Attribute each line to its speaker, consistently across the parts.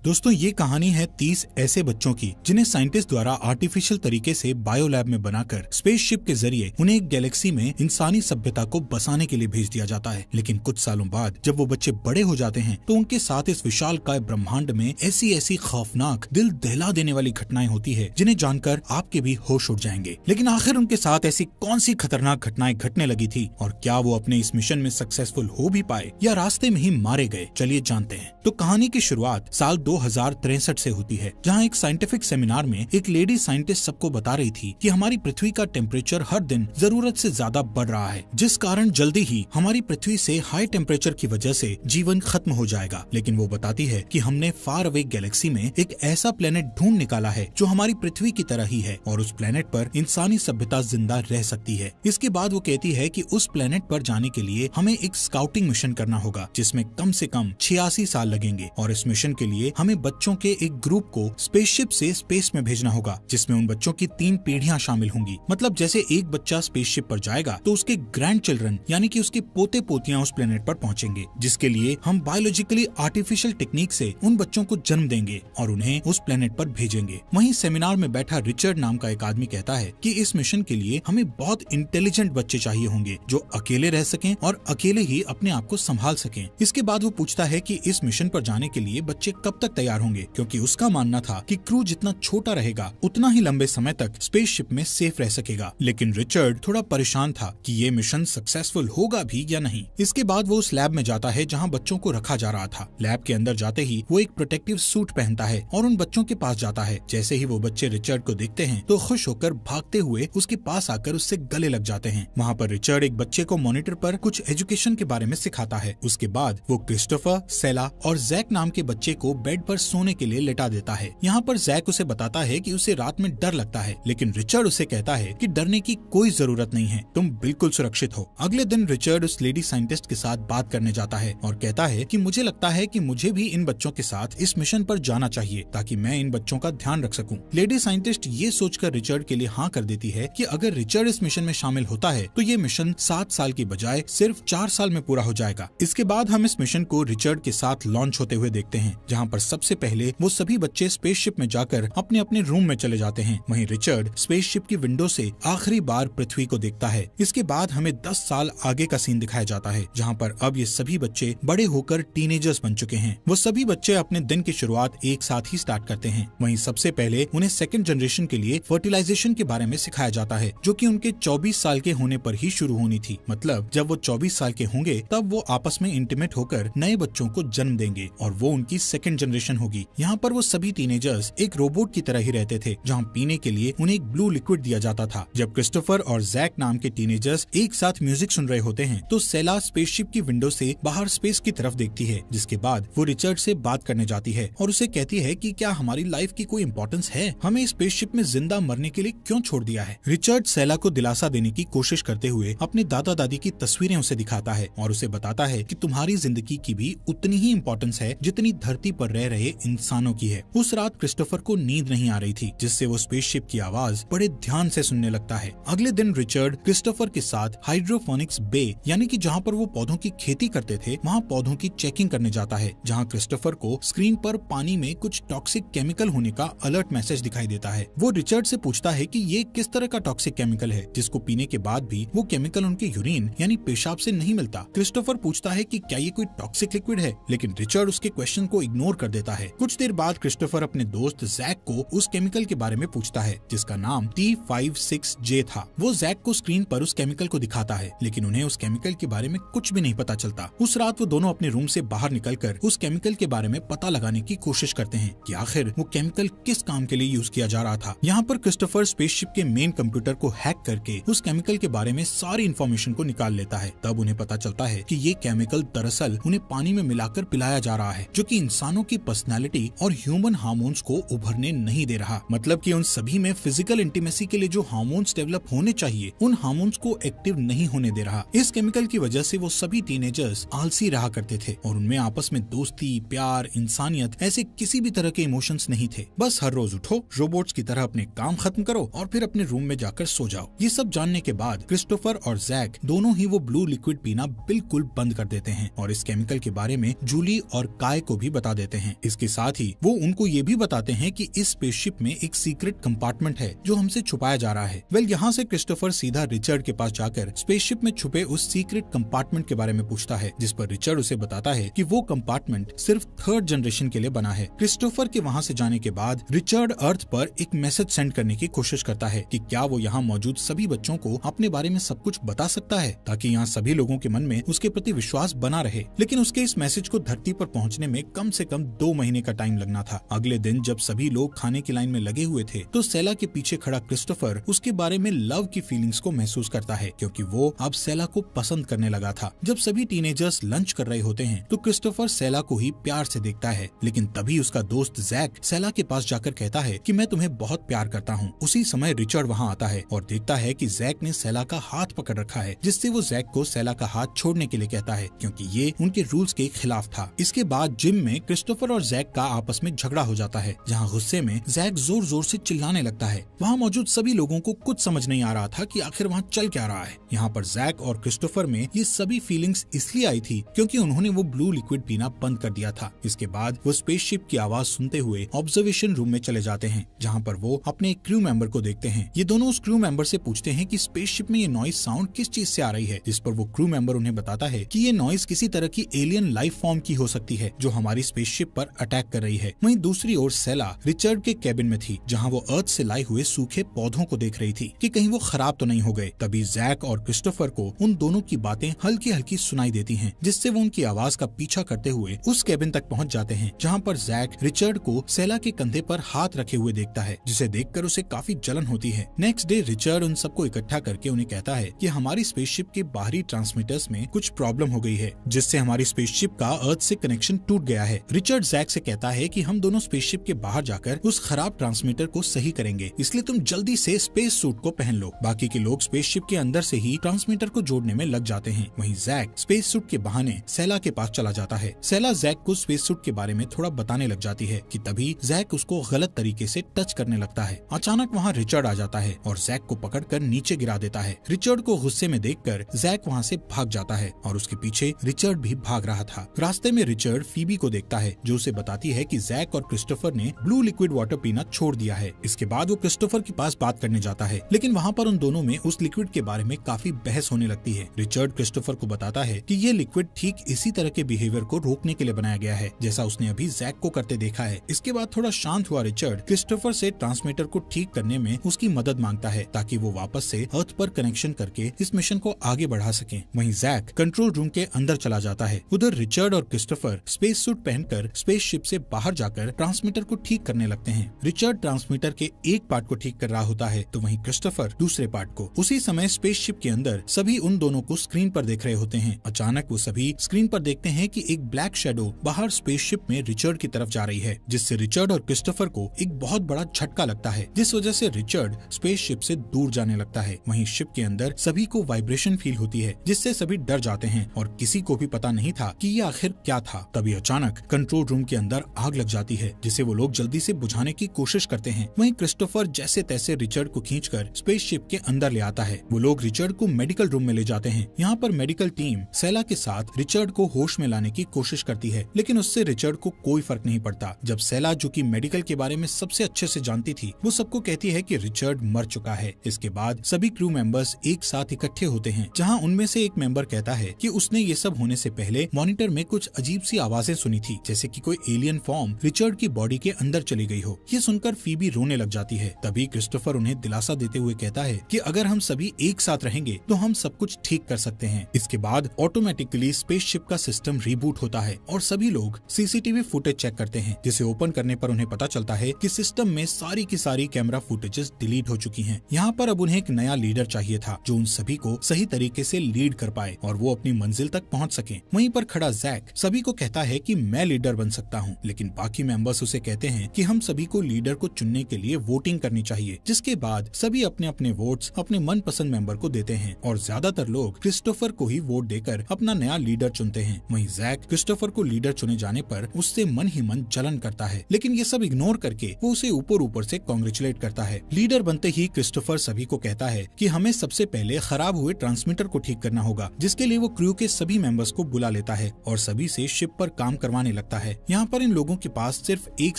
Speaker 1: दोस्तों ये कहानी है 30 ऐसे बच्चों की जिन्हें साइंटिस्ट द्वारा आर्टिफिशियल तरीके से बायो लैब में बनाकर स्पेसशिप के जरिए उन्हें एक गैलेक्सी में इंसानी सभ्यता को बसाने के लिए भेज दिया जाता है। लेकिन कुछ सालों बाद जब वो बच्चे बड़े हो जाते हैं तो उनके साथ इस विशालकाय ब्रह्मांड में ऐसी खौफनाक दिल दहला देने वाली घटनाएं होती है जिन्हें जानकर आपके भी होश उड़ जाएंगे। लेकिन आखिर उनके साथ ऐसी कौन सी खतरनाक घटनाएं घटने लगी थी और क्या वो अपने इस मिशन में सक्सेसफुल हो भी पाए या रास्ते में ही मारे गए, चलिए जानते हैं। तो कहानी की शुरुआत साल 2063 से होती है, जहां एक साइंटिफिक सेमिनार में एक लेडी साइंटिस्ट सबको बता रही थी कि हमारी पृथ्वी का टेम्परेचर हर दिन जरूरत से ज्यादा बढ़ रहा है, जिस कारण जल्दी ही हमारी पृथ्वी से हाई टेम्परेचर की वजह से जीवन खत्म हो जाएगा। लेकिन वो बताती है कि हमने फार अवे गैलेक्सी में एक ऐसा प्लेनेट ढूंढ निकाला है जो हमारी पृथ्वी की तरह ही है और उस प्लेनेट पर इंसानी सभ्यता जिंदा रह सकती है। इसके बाद वो कहती है कि उस प्लेनेट पर जाने के लिए हमें एक स्काउटिंग मिशन करना होगा जिसमें कम से कम 86 साल लगेंगे और इस मिशन के लिए हमें बच्चों के एक ग्रुप को स्पेसशिप से स्पेस में भेजना होगा, जिसमें उन बच्चों की 3 पीढ़ियां शामिल होंगी। मतलब जैसे एक बच्चा स्पेसशिप पर जाएगा तो उसके ग्रैंड चिल्ड्रन यानी कि उसके पोते पोतियां उस प्लेनेट पर पहुंचेंगे, जिसके लिए हम बायोलॉजिकली आर्टिफिशियल टेक्निक से उन बच्चों को जन्म देंगे और उन्हें उस प्लेनेट पर भेजेंगे। वहीं सेमिनार में बैठा रिचर्ड नाम का एक आदमी कहता है कि इस मिशन के लिए हमें बहुत इंटेलिजेंट बच्चे चाहिए होंगे जो अकेले रह सकें और अकेले ही अपने आप को संभाल सकें। इसके बाद वो पूछता है कि इस मिशन पर जाने के लिए बच्चे कब तक तैयार होंगे, क्योंकि उसका मानना था कि क्रू जितना छोटा रहेगा उतना ही लंबे समय तक स्पेसशिप में सेफ रह सकेगा। लेकिन रिचर्ड थोड़ा परेशान था कि ये मिशन सक्सेसफुल होगा भी या नहीं। इसके बाद वो उस लैब में जाता है जहां बच्चों को रखा जा रहा था। लैब के अंदर जाते ही वो एक प्रोटेक्टिव सूट पहनता है और उन बच्चों के पास जाता है। जैसे ही वो बच्चे रिचर्ड को देखते हैं तो खुश होकर भागते हुए उसके पास आकर उससे गले लग जाते हैं। वहाँ पर रिचर्ड एक बच्चे को मॉनिटर पर कुछ एजुकेशन के बारे में सिखाता है। उसके बाद वो क्रिस्टोफर, सेला और जैक नाम के बच्चे को बेड पर सोने के लिए लेटा देता है। यहाँ पर जैक उसे बताता है कि उसे रात में डर लगता है, लेकिन रिचर्ड उसे कहता है कि डरने की कोई जरूरत नहीं है, तुम बिल्कुल सुरक्षित हो। अगले दिन रिचर्ड उस लेडी साइंटिस्ट के साथ बात करने जाता है और कहता है कि मुझे लगता है कि मुझे भी इन बच्चों के साथ इस मिशन पर जाना चाहिए ताकि मैं इन बच्चों का ध्यान रख सकूं। लेडी साइंटिस्ट ये सोचकर रिचर्ड के लिए हाँ कर देती है कि अगर रिचर्ड इस मिशन में शामिल होता है तो ये मिशन 7 साल की बजाय सिर्फ 4 साल में पूरा हो जाएगा। इसके बाद हम इस मिशन को रिचर्ड के साथ लॉन्च होते हुए देखते हैं, जहाँ पर सबसे पहले वो सभी बच्चे स्पेसशिप में जाकर अपने अपने रूम में चले जाते हैं। वहीं रिचर्ड स्पेसशिप की विंडो से आखिरी बार पृथ्वी को देखता है। इसके बाद हमें 10 साल आगे का सीन दिखाया जाता है, जहाँ पर अब ये सभी बच्चे बड़े होकर टीनेजर्स बन चुके हैं। वो सभी बच्चे अपने दिन की शुरुआत एक साथ ही स्टार्ट करते हैं। वहीं सबसे पहले उन्हें सेकंड जनरेशन के लिए फर्टिलाइजेशन के बारे में सिखाया जाता है, जो कि उनके 24 साल के होने पर ही शुरू होनी थी। मतलब जब वो 24 साल के होंगे तब वो आपस में इंटीमेट होकर नए बच्चों को जन्म देंगे और वो उनकी सेकंड जनरेशन होगी। यहाँ पर वो सभी टीनेजर्स एक रोबोट की तरह ही रहते थे, जहाँ पीने के लिए उन्हें एक ब्लू लिक्विड दिया जाता था। जब क्रिस्टोफर और जैक नाम के टीनेजर्स एक साथ म्यूजिक सुन रहे होते हैं तो सेला स्पेसशिप की विंडो से बाहर स्पेस की तरफ देखती है, जिसके बाद वो रिचर्ड से बात करने जाती है और उसे कहती है कि क्या हमारी लाइफ की कोई इंपॉर्टेंस है, हमें स्पेसशिप में जिंदा मरने के लिए क्यों छोड़ दिया है। रिचर्ड सेला को दिलासा देने की कोशिश करते हुए अपने दादा दादी की तस्वीरें उसे दिखाता है और उसे बताता है कि तुम्हारी जिंदगी की भी उतनी ही इम्पोर्टेंस है जितनी धरती पर रह रहे इंसानों की है। उस रात क्रिस्टोफर को नींद नहीं आ रही थी, जिससे वो स्पेसशिप की आवाज बड़े ध्यान से सुनने लगता है। अगले दिन रिचर्ड क्रिस्टोफर के साथ हाइड्रोफोनिक्स बे यानी कि जहाँ पर वो पौधों की खेती करते थे वहाँ पौधों की चेकिंग करने जाता है, जहाँ क्रिस्टोफर को स्क्रीन पर पानी में कुछ टॉक्सिक केमिकल होने का अलर्ट मैसेज दिखाई देता है। वो रिचर्ड से पूछता है कि ये किस तरह का टॉक्सिक केमिकल है जिसको पीने के बाद भी वो केमिकल उनके यूरिन यानी पेशाब से नहीं मिलता। क्रिस्टोफर पूछता है कि क्या ये कोई टॉक्सिक लिक्विड है, लेकिन रिचर्ड उसके क्वेश्चन को इग्नोर कर देता है। कुछ देर बाद क्रिस्टोफर अपने दोस्त जैक को उस केमिकल के बारे में पूछता है जिसका नाम T56J था। वो जैक को स्क्रीन पर उस केमिकल को दिखाता है, लेकिन उन्हें उस केमिकल के बारे में कुछ भी नहीं पता चलता। उस रात वो दोनों अपने रूम से बाहर निकलकर उस केमिकल के बारे में पता लगाने की कोशिश करते हैं कि आखिर वो केमिकल किस काम के लिए यूज किया जा रहा था। यहाँ पर क्रिस्टोफर स्पेसशिप के मेन कंप्यूटर को हैक करके उस केमिकल के बारे में सारी इन्फॉर्मेशन को निकाल लेता है। तब उन्हें पता चलता है कि ये केमिकल दरअसल उन्हें पानी में मिलाकर पिलाया जा रहा है, जो कि इंसानों की पर्सनालिटी और ह्यूमन हार्मोन्स को उभरने नहीं दे रहा। मतलब कि उन सभी में फिजिकल इंटीमेसी के लिए जो हार्मोन्स डेवलप होने चाहिए उन हार्मोन्स को एक्टिव नहीं होने दे रहा। इस केमिकल की वजह से वो सभी टीनेजर्स आलसी रहा करते थे और उनमें आपस में दोस्ती, प्यार, इंसानियत ऐसे किसी भी तरह के इमोशंस नहीं थे। बस हर रोज उठो, रोबोट्स की तरह अपने काम खत्म करो और फिर अपने रूम में जाकर सो जाओ। ये सब जानने के बाद क्रिस्टोफर और जैक दोनों ही वो ब्लू लिक्विड पीना बिल्कुल बंद कर देते हैं और इस केमिकल के बारे में जूली और काय को भी बता देते हैं। हैं। इसके साथ ही वो उनको ये भी बताते हैं कि इस स्पेसशिप में एक सीक्रेट कंपार्टमेंट है जो हमसे छुपाया जा रहा है। यहाँ से क्रिस्टोफर सीधा रिचर्ड के पास जाकर स्पेसशिप में छुपे उस सीक्रेट कंपार्टमेंट के बारे में पूछता है, जिस पर रिचर्ड उसे बताता है कि वो कंपार्टमेंट सिर्फ 3rd जनरेशन के लिए बना है। क्रिस्टोफर के वहाँ से जाने के बाद रिचर्ड अर्थ पर एक मैसेज सेंड करने की कोशिश करता है कि क्या वो यहाँ मौजूद सभी बच्चों को अपने बारे में सब कुछ बता सकता है, ताकि यहाँ सभी लोगों के मन में उसके प्रति विश्वास बना रहे। लेकिन उसके इस मैसेज को धरती पर पहुँचने में कम से कम 2 महीने का टाइम लगना था। अगले दिन जब सभी लोग खाने की लाइन में लगे हुए थे तो सेला के पीछे खड़ा क्रिस्टोफर उसके बारे में लव की फीलिंग्स को महसूस करता है, क्योंकि वो अब सेला को पसंद करने लगा था। जब सभी टीनेजर्स लंच कर रहे होते हैं तो क्रिस्टोफर सेला को ही प्यार से देखता है, लेकिन तभी उसका दोस्त जैक सेला के पास जाकर कहता है कि मैं तुम्हें बहुत प्यार करता हूँ। उसी समय रिचर्ड वहाँ आता है और देखता है कि जैक ने सेला का हाथ पकड़ रखा है, जिससे वो जैक को सेला का हाथ छोड़ने के लिए कहता है, क्योंकि ये उनके रूल्स के खिलाफ था। इसके बाद जिम में क्रिस्टोफर और जैक का आपस में झगड़ा हो जाता है, जहाँ गुस्से में जैक जोर जोर से चिल्लाने लगता है। वहाँ मौजूद सभी लोगों को कुछ समझ नहीं आ रहा था कि आखिर वहाँ चल क्या रहा है। यहाँ पर जैक और क्रिस्टोफर में ये सभी फीलिंग्स इसलिए आई थी क्योंकि उन्होंने वो ब्लू लिक्विड पीना बंद कर दिया था। इसके बाद वो स्पेसशिप की आवाज सुनते हुए ऑब्जर्वेशन रूम में चले जाते हैं, जहाँ पर वो अपने एक क्रू मेंबर को देखते हैं। ये दोनों उस क्रू मेंबर से पूछते हैं कि स्पेसशिप में ये नॉइज साउंड किस चीज से आ रही है, जिस पर वो क्रू मेंबर उन्हें बताता है कि ये नॉइज किसी तरह की एलियन लाइफ फॉर्म की हो सकती है जो हमारी स्पेसशिप पर अटैक कर रही है। वहीं दूसरी ओर सेला रिचर्ड के कैबिन में थी, जहाँ वो अर्थ से लाए हुए सूखे पौधों को देख रही थी कि कहीं वो खराब तो नहीं हो गए। तभी जैक और क्रिस्टोफर को उन दोनों की बातें हल्की हल्की सुनाई देती हैं, जिससे वो उनकी आवाज का पीछा करते हुए उस कैबिन तक पहुंच जाते हैं, जहां पर जैक रिचर्ड को सेला के कंधे पर हाथ रखे हुए देखता है, जिसे देखकर उसे काफी जलन होती है। नेक्स्ट डे रिचर्ड उन सबको इकट्ठा करके उन्हें कहता है कि हमारी स्पेसशिप के बाहरी ट्रांसमीटर्स में कुछ प्रॉब्लम हो गई है, जिससे हमारी स्पेसशिप का अर्थ से कनेक्शन टूट गया है। रिचर्ड जैक से कहता है कि हम दोनों स्पेसशिप के बाहर जाकर उस खराब ट्रांसमीटर को सही करेंगे, इसलिए तुम जल्दी से स्पेस सूट को पहन लो। बाकी के लोग स्पेसशिप के अंदर से ही ट्रांसमीटर को जोड़ने में लग जाते हैं। वहीं जैक स्पेस सूट के बहाने सेला के पास चला जाता है। सेला जैक को स्पेस सूट के बारे में थोड़ा बताने लग जाती है कि तभी जैक उसको गलत तरीके से टच करने लगता है। अचानक वहाँ रिचर्ड आ जाता है और जैक को पकड़कर नीचे गिरा देता है। रिचर्ड को गुस्से में देखकर जैक वहाँ से भाग जाता है और उसके पीछे रिचर्ड भी भाग रहा था। रास्ते में रिचर्ड फीबी को देखता है, जो उसे बताती है कि जैक और क्रिस्टोफर ने ब्लू लिक्विड वाटर पीना छोड़ दिया है। इसके बाद वो क्रिस्टोफर के पास बात करने जाता है, लेकिन वहाँ पर उन दोनों में उस लिक्विड के बारे में काफी बहस होने लगती है। रिचर्ड क्रिस्टोफर को बताता है कि ये लिक्विड ठीक इसी तरह के बिहेवियर को रोकने के लिए बनाया गया है, जैसा उसने अभी जैक को करते देखा है। इसके बाद थोड़ा शांत हुआ रिचर्ड क्रिस्टोफर से ट्रांसमीटर को ठीक करने में उसकी मदद मांगता है, ताकि वो वापस से अर्थ पर कनेक्शन करके इस मिशन को आगे बढ़ा सके। वहीं जैक कंट्रोल रूम के अंदर चला जाता है। उधर रिचर्ड और क्रिस्टोफर स्पेस सूट पहनकर स्पेसशिप से बाहर जाकर ट्रांसमीटर को ठीक करने लगते हैं। रिचर्ड ट्रांसमीटर के एक पार्ट को ठीक कर रहा होता है, तो वहीं क्रिस्टोफर दूसरे पार्ट को। उसी समय स्पेसशिप के अंदर सभी उन दोनों को स्क्रीन पर देख रहे होते हैं। अचानक वो सभी स्क्रीन पर देखते हैं कि एक ब्लैक शैडो बाहर स्पेसशिप में रिचर्ड की तरफ जा रही है, जिससे रिचर्ड और क्रिस्टोफर को एक बहुत बड़ा झटका लगता है, जिस वजह से रिचर्ड स्पेसशिप से दूर जाने लगता है। वहीं शिप के अंदर सभी को वाइब्रेशन फील होती है, जिससे सभी डर जाते हैं और किसी को भी पता नहीं था कि ये आखिर क्या था। तभी अचानक कंट्रोल रूम के अंदर आग लग जाती है, जिसे वो लोग जल्दी से बुझाने की कोशिश करते हैं। वहीं क्रिस्टोफर जैसे तैसे रिचर्ड को खींचकर स्पेसशिप के अंदर ले आता है। वो लोग रिचर्ड को मेडिकल रूम में ले जाते हैं। यहाँ पर मेडिकल टीम सेला के साथ रिचर्ड को होश में लाने की कोशिश करती है, लेकिन उससे रिचर्ड को कोई फर्क नहीं पड़ता। जब सेला, जो कि मेडिकल के बारे में सबसे अच्छे से जानती थी, वो सबको कहती है कि रिचर्ड मर चुका है। इसके बाद सभी क्रू मेंबर्स एक साथ इकट्ठे होते हैं, जहाँ उनमें से एक मेंबर कहता है कि उसने ये सब होने से पहले मॉनिटर में कुछ अजीब सी आवाजें सुनी थी, जैसे कि कोई एलियन फॉर्म रिचर्ड की बॉडी के अंदर चली गई हो। ये सुनकर फीबी रोने लग जाती है। तभी क्रिस्टोफर उन्हें दिलासा देते हुए कहता है कि अगर हम सभी एक साथ रहेंगे तो हम सब कुछ ठीक कर सकते हैं। इसके बाद ऑटोमेटिकली स्पेसशिप का सिस्टम रिबूट होता है और सभी लोग सीसीटीवी फुटेज चेक करते हैं, जिसे ओपन करने पर उन्हें पता चलता है कि सिस्टम में सारी की सारी कैमरा फुटेजेस डिलीट हो चुकी हैं। यहाँ पर अब उन्हें एक नया लीडर चाहिए था, जो उन सभी को सही तरीके से लीड कर पाए और वो अपनी मंजिल तक पहुँच सके। वहीं पर खड़ा जैक सभी को कहता है कि मैं लीडर बन सकता हूँ, लेकिन बाकी मेंबर्स उसे कहते हैं कि हम सभी को लीडर को चुनने के लिए वोटिंग करनी चाहिए, जिसके बाद सभी अपने अपने वोट्स अपने मनपसंद मेंबर को देते हैं और ज्यादातर लोग क्रिस्टोफर को ही वोट देकर अपना नया लीडर चुनते हैं। वहीं जैक क्रिस्टोफर को लीडर चुने जाने पर उससे मन ही मन जलन करता है, लेकिन ये सब इग्नोर करके वो उसे ऊपर ऊपर से कांग्रेचुलेट करता है। लीडर बनते ही क्रिस्टोफर सभी को कहता है कि हमें सबसे पहले खराब हुए ट्रांसमीटर को ठीक करना होगा, जिसके लिए वो क्रू के सभी मेंबर्स को बुला लेता है और सभी से शिप पर काम करवाने लगता है। यहाँ पर इन लोगों के पास सिर्फ एक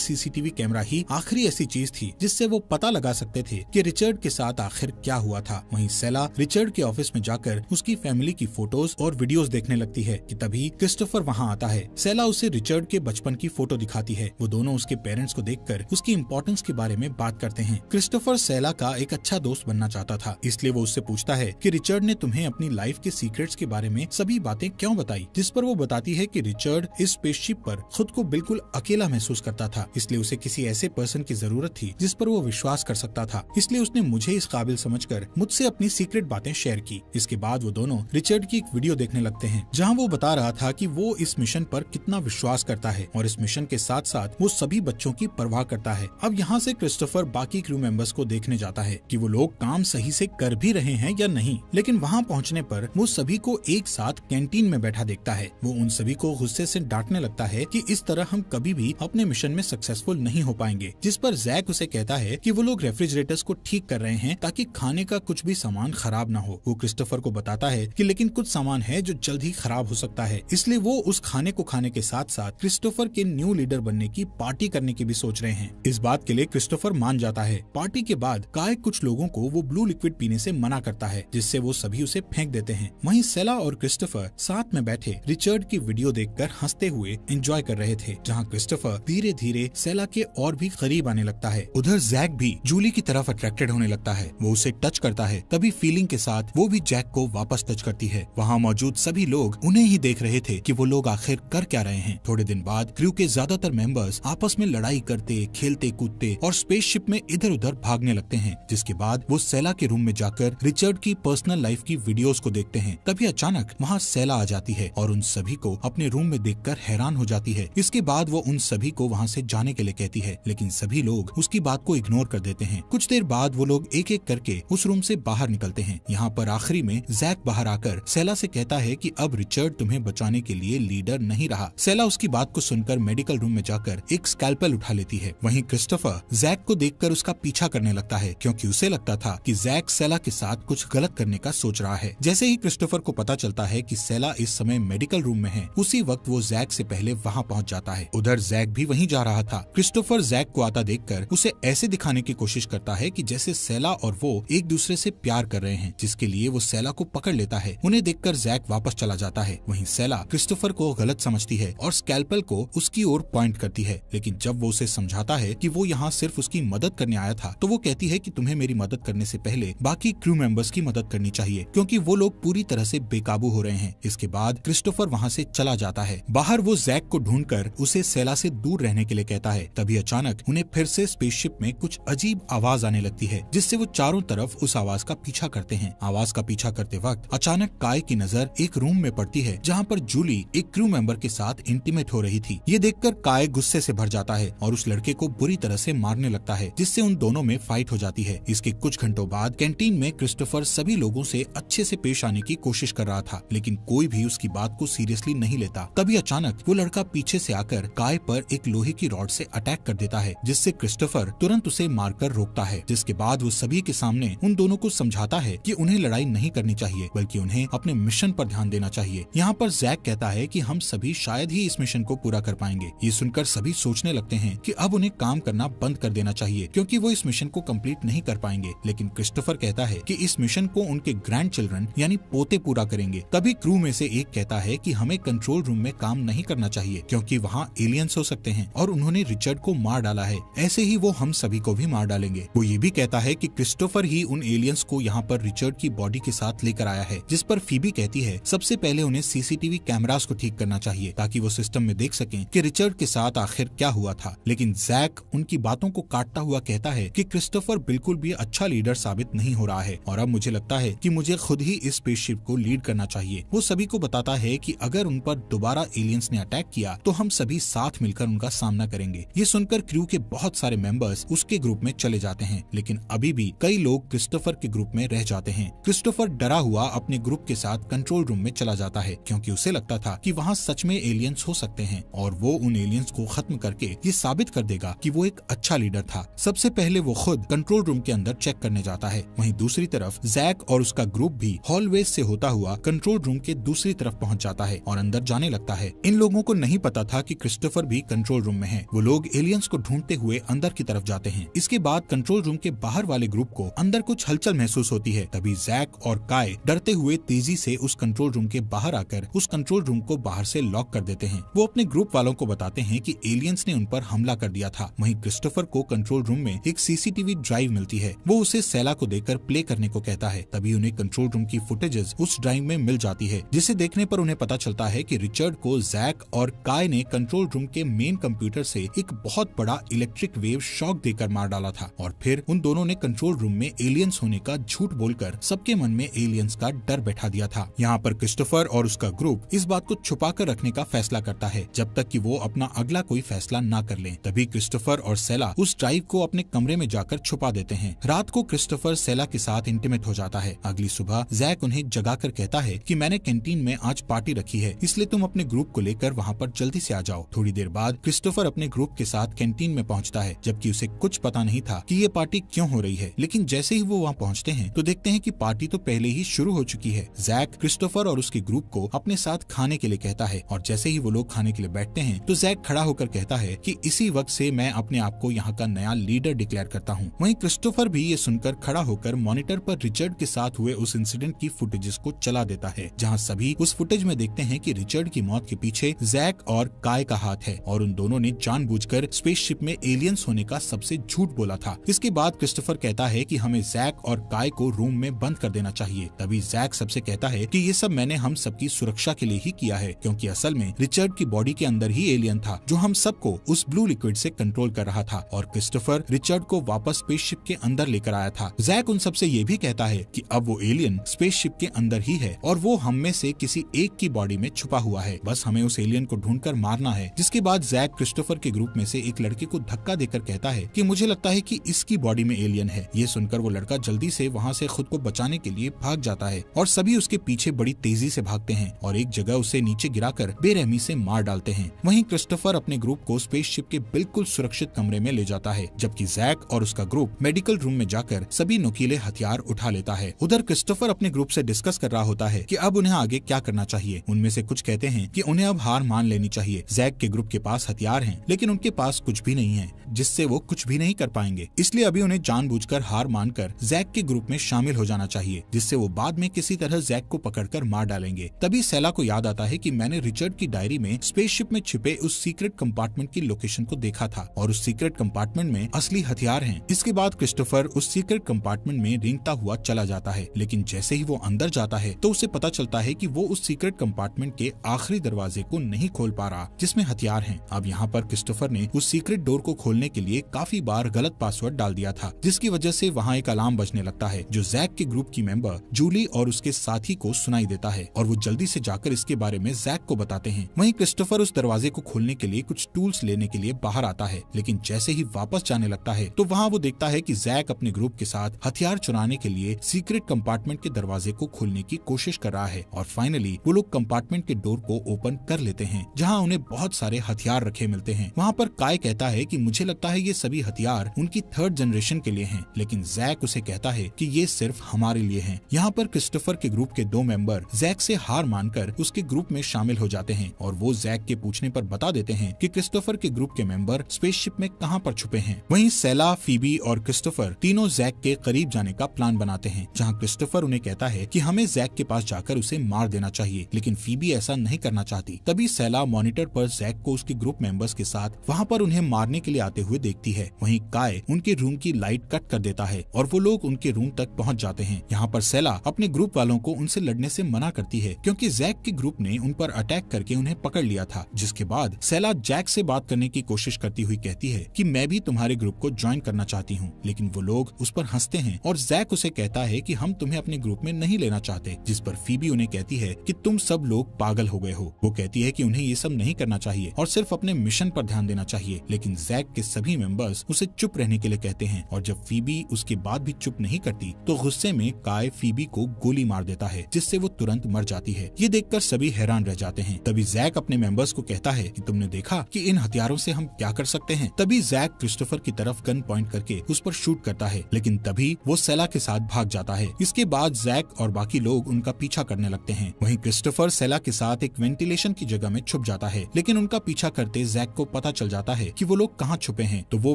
Speaker 1: सीसीटीवी कैमरा ही आखिरी ऐसी चीज थी जिससे वो पता लगा सकते थे कि रिचर्ड के साथ आखिर क्या हुआ था। वहीं सेला रिचर्ड के ऑफिस में जाकर उसकी फैमिली की फोटोज और वीडियोस देखने लगती है कि तभी क्रिस्टोफर वहाँ आता है। सेला उसे रिचर्ड के बचपन की फोटो दिखाती है। वो दोनों उसके पेरेंट्स को देखकर उसकी इम्पोर्टेंस के बारे में बात करते हैं। क्रिस्टोफर सेला का एक अच्छा दोस्त बनना चाहता था, इसलिए वो उससे पूछता है कि रिचर्ड ने तुम्हें अपनी लाइफ के सीक्रेट्स के बारे में सभी बातें क्यों बताई, जिस पर वो बताती है कि रिचर्ड इस स्पेसशिप पर खुद को बिल्कुल अकेला महसूस करता था, इसलिए उसे किसी ऐसे पर्सन की जरूरत थी जिस पर वो विश्वास कर सकता था। इसलिए उसने मुझे इस काबिल समझकर मुझसे अपनी सीक्रेट बातें शेयर की। इसके बाद वो दोनों रिचर्ड की एक वीडियो देखने लगते हैं जहाँ वो बता रहा था कि वो इस मिशन पर कितना विश्वास करता है और इस मिशन के साथ साथ वो सभी बच्चों की परवाह करता है। अब यहाँ से क्रिस्टोफर बाकी क्रू मेंबर्स को देखने जाता है कि वो लोग काम सही से कर भी रहे हैं या नहीं, लेकिन वहाँ पहुँचने पर वो सभी को एक साथ कैंटीन में बैठा देखता है। वो उन सभी को गुस्से से डांटने लगता है कि इस तरह हम कभी भी अपने मिशन में सक्सेसफुल नहीं हो पाएंगे, जिस पर जैक उसे कहता है कि वो लोग रेफ्रिजरेटर्स को ठीक कर रहे हैं ताकि खाने का कुछ भी सामान खराब ना हो। वो क्रिस्टोफर को बताता है कि लेकिन कुछ सामान है जो जल्द ही खराब हो सकता है, इसलिए वो उस खाने को खाने के साथ साथ क्रिस्टोफर के न्यू लीडर बनने की पार्टी करने की भी सोच रहे हैं। इस बात के लिए क्रिस्टोफर मान जाता है। पार्टी के बाद काय कुछ लोगों को वो ब्लू लिक्विड पीने से मना करता है, जिससे वो सभी उसे फेंक देते हैं। वहीं सेला और क्रिस्टोफर साथ में बैठे रिचर्ड की वीडियो देखकर हंसते हुए एंजॉय कर रहे थे, जहाँ क्रिस्टोफर धीरे धीरे सेला के और भी करीब आने लगता है। उधर जैक भी जूली की तरफ अट्रैक्टेड होने लगता है। वो उसे टच करता है, तभी फीलिंग के साथ वो भी जैक को वापस टच करती है। वहाँ मौजूद सभी लोग उन्हें ही देख रहे थे कि वो लोग आखिर कर क्या रहे हैं। थोड़े दिन बाद क्रू के ज्यादातर मेंबर्स आपस में लड़ाई करते, खेलते कूदते और स्पेसशिप में इधर उधर भागने लगते हैं, जिसके बाद वो सेला के रूम में जाकर रिचर्ड की पर्सनल लाइफ की वीडियोस को देखते हैं। तभी अचानक वहाँ सेला आ जाती है और उन सभी को अपने रूम में देखकर हैरान हो जाती है। इसके बाद वो उन सभी को वहाँ से जाने के लिए कहती है, लेकिन सभी लोग उसकी बात को इग्नोर कर देते हैं। कुछ देर बाद वो लोग एक एक करके उस रूम से बाहर निकलते हैं। यहाँ पर आखिरी में जैक बाहर आकर सेला से कहता है कि अब रिचर्ड तुम्हें बचाने के लिए लीडर नहीं रहा। सेला उसकी बात को सुनकर मेडिकल रूम में जाकर एक स्कैल्पेल उठा लेती है। वहीं क्रिस्टोफर जैक को देखकर उसका पीछा करने लगता है, क्योंकि उसे लगता था कि जैक सेला के साथ कुछ गलत करने का सोच रहा है। जैसे ही क्रिस्टोफर को पता चलता है कि सेला इस समय मेडिकल रूम में है, उसी वक्त वो जैक से पहले वहाँ पहुँच जाता है। उधर जैक भी वहीं जा रहा था। क्रिस्टोफर जैक को आता देखकर उसे ऐसे दिखाने की कोशिश करता है कि जैसे सेला और वो एक दूसरे से प्यार कर रहे हैं, जिसके लिए वो सेला को पकड़ लेता है। उन्हें देखकर जैक वापस चला जाता है। वहीं सेला क्रिस्टोफर को गलत समझती है और स्कैल्पेल को उसकी ओर पॉइंट करती है, लेकिन जब वो उसे समझाता है कि वो यहाँ सिर्फ उसकी मदद करने आया था, तो वो कहती है कि तुम्हें मेरी मदद करने से पहले बाकी क्रू मेंबर्स की मदद करनी चाहिए, क्योंकि वो लोग पूरी तरह से बेकाबू हो रहे हैं। इसके बाद क्रिस्टोफर वहाँ से चला जाता है। बाहर वो जैक को ढूंढकर उसे सेला से दूर रहने के लिए कहता है। तभी अचानक उन्हें फिर से स्पेसशिप में कुछ अजीब आवाज आने लगती है, जिससे वो चारों तरफ उस आवाज का पीछा करते हैं। आवाज का पीछा करते वक्त अचानक काय की नजर एक रूम में पड़ती है, जहाँ पर जूली एक क्रू मेंबर के साथ इंटीमेट हो रही थी। ये देखकर काय गुस्से से भर जाता है और उस लड़के को बुरी तरह से मारने लगता है, जिससे उन दोनों में फाइट हो जाती है। इसके कुछ घंटों बाद कैंटीन में क्रिस्टोफर सभी लोगों से अच्छे से पेश आने की कोशिश कर रहा था, लेकिन कोई भी उसकी बात को सीरियसली नहीं लेता। तभी अचानक वो लड़का पीछे से आकर काय पर एक लोहे की रॉड से अटैक कर देता है, जिससे क्रिस्टोफर तुरंत उसे मारकर रोकता है। जिसके बाद वो सभी के सामने उन दोनों को समझाता है कि उन्हें लड़ाई नहीं करनी चाहिए, बल्कि उन्हें अपने मिशन पर ध्यान देना चाहिए। यहाँ पर जैक कहता है कि हम सभी शायद ही इस मिशन को पूरा कर पाएंगे। ये सुनकर सभी सोचने लगते हैं कि अब उन्हें काम करना बंद कर देना चाहिए, क्योंकि वो इस मिशन को कंप्लीट नहीं कर पाएंगे। लेकिन क्रिस्टोफर कहता है कि इस मिशन को उनके ग्रैंड चिल्ड्रन यानी पोते पूरा करेंगे। तभी क्रू में से एक कहता है कि हमें कंट्रोल रूम में काम नहीं करना चाहिए, क्योंकि वहाँ एलियंस हो सकते हैं और उन्होंने रिचर्ड को मार डाला है, ऐसे ही वो हम सभी को भी मार डालेंगे। वो ये भी कहता है कि क्रिस्टोफर ही उन एलियंस को यहाँ पर रिचर्ड की बॉडी के साथ लेकर आया है, जिस पर फीबी कहती है सबसे पहले उन्हें सीसीटीवी कैमरास को ठीक करना चाहिए, ताकि वो सिस्टम में देख सकें कि रिचर्ड के साथ आखिर क्या हुआ था। लेकिन जैक उनकी बातों को काटता हुआ कहता है कि क्रिस्टोफर बिल्कुल भी अच्छा लीडर साबित नहीं हो रहा है और अब मुझे लगता है कि मुझे खुद ही इस स्पेसशिप को लीड करना चाहिए। वो सभी को बताता है कि अगर उन पर दोबारा एलियंस ने अटैक किया तो हम सभी साथ मिलकर उनका सामना करेंगे। ये सुनकर क्रू के बहुत सारे मेंबर्स उसके ग्रुप में चले जाते हैं, लेकिन अभी भी कई लोग क्रिस्टोफर के ग्रुप में रह जाते हैं। क्रिस्टोफर डरा हुआ अपने ग्रुप के साथ कंट्रोल रूम में चला जाता है, क्योंकि उसे लगता था कि वहाँ सच में एलियंस हो सकते हैं और वो उन एलियंस को खत्म करके ये साबित कर देगा कि वो एक अच्छा लीडर था। सबसे पहले वो खुद कंट्रोल रूम के अंदर चेक करने जाता है। वहीं दूसरी तरफ जैक और उसका ग्रुप भी हॉलवेज से होता हुआ कंट्रोल रूम के दूसरी तरफ पहुंच जाता है और अंदर जाने लगता है। इन लोगों को नहीं पता था कि क्रिस्टोफर भी कंट्रोल रूम में है। वो लोग एलियंस को ढूंढते हुए अंदर की तरफ जाते हैं। इसके बाद कंट्रोल रूम के बाहर वाले ग्रुप को अंदर कुछ हलचल महसूस होती है। तभी जैक और काय डरते हुए तेजी से उस कंट्रोल रूम के बाहर आकर उस कंट्रोल रूम को बाहर से लॉक कर देते हैं। वो अपने ग्रुप वालों को बताते हैं कि एलियंस ने उन पर हमला कर दिया था। वहीं क्रिस्टोफर को कंट्रोल रूम में एक सीसीटीवी ड्राइव मिलती है। वो उसे सेला को देकर प्ले करने को कहता है। तभी उन्हें कंट्रोल रूम की फुटेजेस उस ड्राइव में मिल जाती है, जिसे देखने पर उन्हें पता चलता है कि रिचर्ड को जैक और काय ने कंट्रोल रूम के मेन कंप्यूटर से एक बहुत बड़ा इलेक्ट्रिक वेव शॉक देकर मार डाला था और फिर उन दोनों ने कंट्रोल रूम में एलियंस होने का झूठ बोलकर सबके मन में एलियंस का डर बैठा दिया था। यहाँ पर क्रिस्टोफर और उसका ग्रुप इस बात को छुपा कर रखने का फैसला करता है जब तक कि वो अपना अगला कोई फैसला ना कर लें। तभी क्रिस्टोफर और सेला उस ड्राइव को अपने कमरे में जाकर छुपा देते हैं। रात को क्रिस्टोफर सेला के साथ इंटीमेट हो जाता है। अगली सुबह जैक उन्हें जगाकर कहता है कि मैंने कैंटीन में आज पार्टी रखी है, इसलिए तुम अपने ग्रुप को लेकर वहाँ पर जल्दी से आ जाओ। थोड़ी देर बाद क्रिस्टोफर अपने ग्रुप के साथ कैंटीन में पहुँचता है, जबकि उसे कुछ पता नहीं था कि ये पार्टी क्यों हो रही है। लेकिन जैसे ही वो वहाँ पहुँचते हैं तो देखते हैं कि पार्टी तो पहले ही शुरू हो चुकी है। जैक क्रिस्टोफर और उसके ग्रुप को अपने साथ खाने के लिए कहता है और जैसे ही वो लोग खाने के लिए बैठते हैं तो जैक खड़ा होकर कहता है कि इसी वक्त से मैं अपने आप को यहाँ का नया लीडर डिक्लेयर करता हूँ। वहीं क्रिस्टोफर भी ये सुनकर खड़ा होकर मॉनिटर पर रिचर्ड के साथ हुए उस इंसिडेंट की फुटेजेस को चला देता है, जहाँ सभी उस फुटेज में देखते हैं कि रिचर्ड की मौत के पीछे जैक और काय का हाथ है और उन दोनों ने जानबूझकर स्पेसशिप में एलियंस होने का सबसे झूठ बोला था। इसके बाद क्रिस्टोफर कहता है कि हमें जैक और काय को रूम में बंद कर देना चाहिए। तभी जैक सबसे कहता है कि ये सब मैंने हम सबकी सुरक्षा के लिए ही किया है, क्योंकि असल में रिचर्ड की बॉडी के अंदर ही एलियन था जो हम सबको उस ब्लू लिक्विड से कंट्रोल कर रहा था और क्रिस्टोफर रिचर्ड को वापस स्पेसशिप के अंदर लेकर आया था। जैक उन सबसे ये भी कहता है कि अब वो एलियन स्पेसशिप के अंदर ही है और वो हम में से किसी एक की बॉडी में छुपा हुआ है, बस हमें उस एलियन को ढूंढकर मारना है। जिसके बाद जैक क्रिस्टोफर के ग्रुप में से एक लड़के को धक्का देकर कहता है कि मुझे लगता है कि इसकी बॉडी में एलियन है। ये सुनकर वो लड़का जल्दी से वहाँ से खुद को बचाने के लिए भाग जाता है और सभी उसके पीछे बड़ी तेजी से भागते हैं और एक जगह उसे नीचे गिराकर बेरहमी से मार डालते हैं। वहीं क्रिस्टोफर अपने ग्रुप को स्पेसशिप के बिल्कुल सुरक्षित कमरे में ले जाता है, जबकि जैक और उसका ग्रुप मेडिकल रूम में जाकर सभी नुकीले हथियार उठा लेता है। उधर क्रिस्टोफर अपने ग्रुप से डिस्कस कर रहा होता है कि अब उन्हें आगे क्या करना चाहिए। उनमें से कुछ कहते हैं कि उन्हें अब हार मान लेनी चाहिए। जैक के ग्रुप के पास हथियार हैं, लेकिन उनके पास कुछ भी नहीं है जिससे वो कुछ भी नहीं कर पाएंगे, इसलिए अभी उन्हें जानबूझकर हार मानकर जैक के ग्रुप में शामिल हो जाना चाहिए, जिससे वो बाद में किसी तरह जैक को पकड़कर मार डालेंगे। तभी सेला को याद आता है कि मैंने रिचर्ड की डायरी में स्पेसशिप में छिपे उस सीक्रेट कंपार्टमेंट की लोकेशन को देखा था और उस सीक्रेट कंपार्टमेंट में असली हथियार हैं। इसके बाद क्रिस्टोफर उस सीक्रेट कंपार्टमेंट में रेंगता हुआ चला जाता है, लेकिन जैसे ही वो अंदर जाता है तो उसे पता चलता है कि वो उस सीक्रेट कंपार्टमेंट के आखिरी दरवाजे को नहीं खोल पा रहा जिसमें हथियार हैं। अब यहाँ पर क्रिस्टोफर ने उस सीक्रेट डोर को खोलने के लिए काफी बार गलत पासवर्ड डाल दिया था, जिसकी वजह से वहाँ एक अलार्म बजने लगता है जो जैक के ग्रुप की मेंबर जूली और उसके साथी को सुनाई देता है और वो जल्दी से जाकर इसके बारे में जैक को बताते हैं। वहीं क्रिस्टोफर उस दरवाजे को खोलने के लिए कुछ टूल्स लेने के लिए बाहर आता है, लेकिन जैसे ही वापस जाने लगता है तो वहाँ वो देखता है कि जैक अपने ग्रुप के साथ हथियार चुराने के लिए सीक्रेट कंपार्टमेंट के दरवाजे को खोलने की कोशिश कर रहा है और फाइनली वो लोग कंपार्टमेंट के डोर को ओपन कर लेते हैं, जहाँ उन्हें बहुत सारे हथियार रखे मिलते हैं। वहाँ पर काय कहता है कि मुझे लगता है ये सभी हथियार उनकी थर्ड जनरेशन के लिए हैं, लेकिन जैक उसे कहता है कि ये सिर्फ हमारे लिए हैं। यहाँ पर क्रिस्टोफर के ग्रुप के 2 मेंबर जैक से हार मानकर उसके ग्रुप में शामिल हो जाते हैं और वो जैक के पूछने पर बता देते हैं कि क्रिस्टोफर के ग्रुप के मेंबर स्पेसशिप में कहाँ पर छुपे हैं। वहीं सेला, फीबी और क्रिस्टोफर तीनों जैक के करीब जाने का प्लान बनाते हैं, जहाँ क्रिस्टोफर उन्हें कहता है कि हमें जैक के पास जाकर उसे मार देना चाहिए, लेकिन फीबी ऐसा नहीं करना चाहती। तभी सेला मॉनिटर पर जैक को उसके ग्रुप मेंबर्स के साथ वहाँ पर उन्हें मारने के लिए आते हुए देखती है। वहीं काय उनके रूम की लाइट कट कर देता है और वो लोग उनके रूम तक पहुँच जाते हैं। यहाँ पर सेला अपने ग्रुप वालों को उनसे लड़ने से मना करती है, क्योंकि जैक के ग्रुप ने उन पर अटैक करके उन्हें पकड़ लिया था। जिसके बाद सेला जैक से बात करने की कोशिश करती हुई कहती है कि मैं भी तुम्हारे ग्रुप को ज्वाइन करना चाहती हूँ, लेकिन वो लोग उस पर हंसते हैं और जैक उसे कहता है कि हम तुम्हें अपने ग्रुप में नहीं लेना चाहते, जिस पर फीबी उन्हें कहती है कि तुम सब लोग पागल हो गए हो। वो कहती है कि उन्हें ये सब नहीं करना चाहिए और सिर्फ अपने मिशन पर ध्यान देना चाहिए, लेकिन जैक के सभी मेंबर्स उसे चुप रहने के लिए कहते हैं और जब फीबी उसके बाद भी चुप नहीं करती तो गुस्से में काय फीबी को गोली मार देता है, जिससे वो तुरंत मर जाती है। ये देखकर सभी हैरान रह जाते हैं। तभी जैक अपने मेंबर्स को कहता है कि तुमने देखा कि इन हथियारों से हम क्या कर सकते हैं। तभी जैक क्रिस्टोफर की तरफ गन पॉइंट करके उस पर शूट करता है, लेकिन तभी वो सेला के साथ भाग जाता है। इसके बाद जैक और बाकी लोग उनका पीछा करने लगते हैं। वहीं क्रिस्टोफर सेला के साथ एक वेंटिलेशन की जगह में छुप जाता है है, लेकिन उनका पीछा करते जैक को पता चल जाता है कि वो लोग कहाँ छुपे हैं, तो वो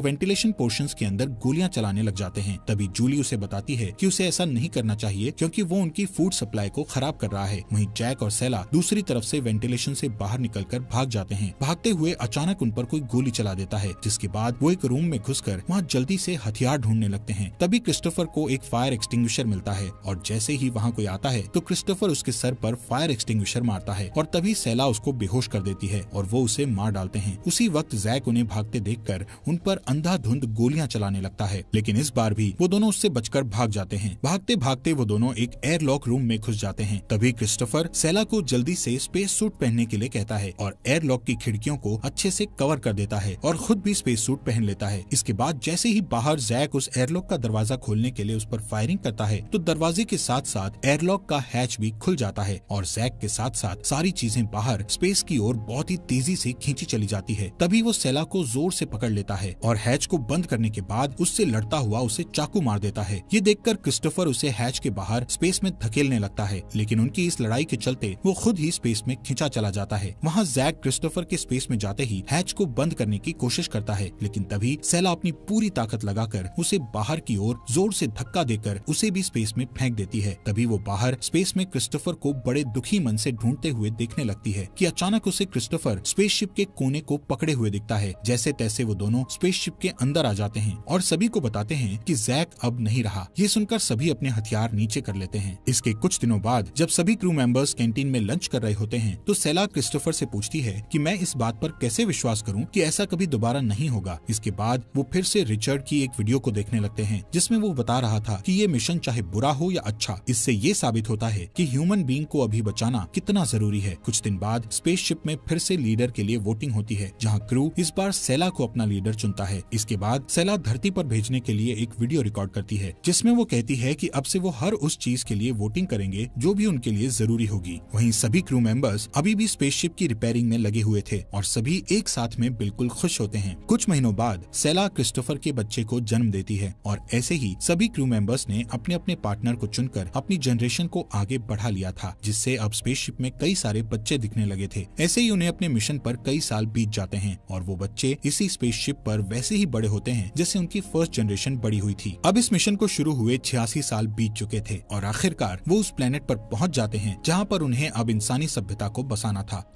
Speaker 1: वेंटिलेशन पोर्शंस के अंदर गोलियां चलाने लग जाते हैं। तभी जूली उसे बताती है कि उसे ऐसा नहीं करना चाहिए क्योंकि वो उनकी फूड सप्लाई को खराब कर रहा है। वहीं जैक और सेला दूसरी तरफ से वेंटिलेशन से बाहर निकलकर भाग जाते हैं। भागते हुए अचानक उन पर कोई गोली चला देता है, जिसके बाद वो एक रूम में घुसकर वहाँ जल्दी से हथियार ढूंढने लगते हैं। तभी क्रिस्टोफर को एक फायर एक्सटिंग्विशर मिलता है और जैसे ही वहाँ कोई आता है तो क्रिस्टोफर उसके सर पर फायर एक्सटिंग्विशर मारता है और तभी सेला उसको बेहोश कर देती है और वो उसे मार डालते हैं। उसी वक्त जैक उन्हें भागते देखकर उन पर अंधाधुंध गोलियां चलाने लगता है, लेकिन इस बार भी वो दोनों उससे बचकर भाग जाते हैं। भागते भागते वो दोनों एक एयरलॉक रूम में घुस जाते हैं। तभी क्रिस्टोफर सेला को जल्दी से स्पेस सूट पहनने के लिए कहता है और एयरलॉक की खिड़कियों को अच्छे से कवर कर देता है और खुद भी स्पेस सूट पहन लेता है। इसके बाद जैसे ही बाहर जैक उस एयरलॉक का दरवाजा खोलने के लिए उस पर फायरिंग करता है तो दरवाजे के साथ साथ एयरलॉक का हैच भी खुल जाता है और जैक के साथ साथ सारी चीजें बाहर स्पेस की ओर बहुत ही तेजी से खींची चली जाती है। तभी वो सेला को जोर से पकड़ लेता है और हैच को बंद करने के बाद उससे लड़ता हुआ उसे चाकू मार देता है। ये देखकर क्रिस्टोफर उसे हैच के बाहर स्पेस में धकेलने लगता है, लेकिन उनकी इस लड़ाई के चलते वो खुद ही स्पेस में खिंचा चला जाता है। वहाँ जैक क्रिस्टोफर के स्पेस में जाते ही हैच को बंद करने की कोशिश करता है, लेकिन तभी सेला अपनी पूरी ताकत लगाकर उसे बाहर की ओर जोर से धक्का देकर उसे भी स्पेस में फेंक देती है। तभी वो बाहर स्पेस में क्रिस्टोफर को बड़े दुखी मन से ढूंढते हुए देखने लगती है कि अचानक उसे क्रिस्टोफर स्पेसशिप के कोने को पकड़े हुए दिखता है। जैसे तैसे वो दोनों स्पेसशिप के अंदर आ जाते हैं और सभी को बताते हैं कि जैक अब नहीं रहा। ये सुनकर सभी अपने हथियार नीचे कर लेते हैं। इसके कुछ दिनों बाद जब सभी क्रू मेंबर्स कैंटीन में लंच कर रहे होते हैं तो सेला क्रिस्टोफर से पूछती है कि मैं इस बात पर कैसे विश्वास करूं कि ऐसा कभी दोबारा नहीं होगा। इसके बाद वो फिर से रिचर्ड की एक वीडियो को देखने लगते हैं जिसमें वो बता रहा था कि ये मिशन चाहे बुरा हो या अच्छा, इससे ये साबित होता है कि ह्यूमन बीइंग को अभी बचाना कितना जरूरी है। कुछ दिन बाद स्पेसशिप में फिर से लीडर के लिए वोटिंग होती है, जहाँ क्रू इस बार सेला को अपना लीडर चुनता है। इसके बाद सेला धरती पर भेजने के लिए एक वीडियो रिकॉर्ड करती है जिसमें वो कहती है कि अब से वो हर उस चीज के लिए वोटिंग करेंगे जो भी उनके लिए जरूरी होगी। वहीं सभी क्रू मेंबर्स अभी भी स्पेसशिप की रिपेयरिंग में लगे हुए थे और सभी एक साथ में बिल्कुल खुश होते हैं। कुछ महीनों बाद सेला क्रिस्टोफर के बच्चे को जन्म देती है और ऐसे ही सभी क्रू मेंबर्स ने अपने अपने पार्टनर को चुनकर अपनी जनरेशन को आगे बढ़ा लिया था, जिससे अब स्पेसशिप में कई सारे बच्चे दिखने लगे थे। ऐसे ही उन्हें अपने मिशन पर कई साल बीत जाते हैं और वो बच्चे इसी स्पेसशिप पर वैसे ही बड़े होते हैं जैसे उनकी फर्स्ट जनरेशन बड़ी हुई थी। अब इस मिशन को शुरू हुए 86 साल बीत चुके थे और आखिरकार वो उस प्लेनेट पर पहुंच जाते हैं जहां पर उन्हें अब इंसानी सभ्यता को बसाना था।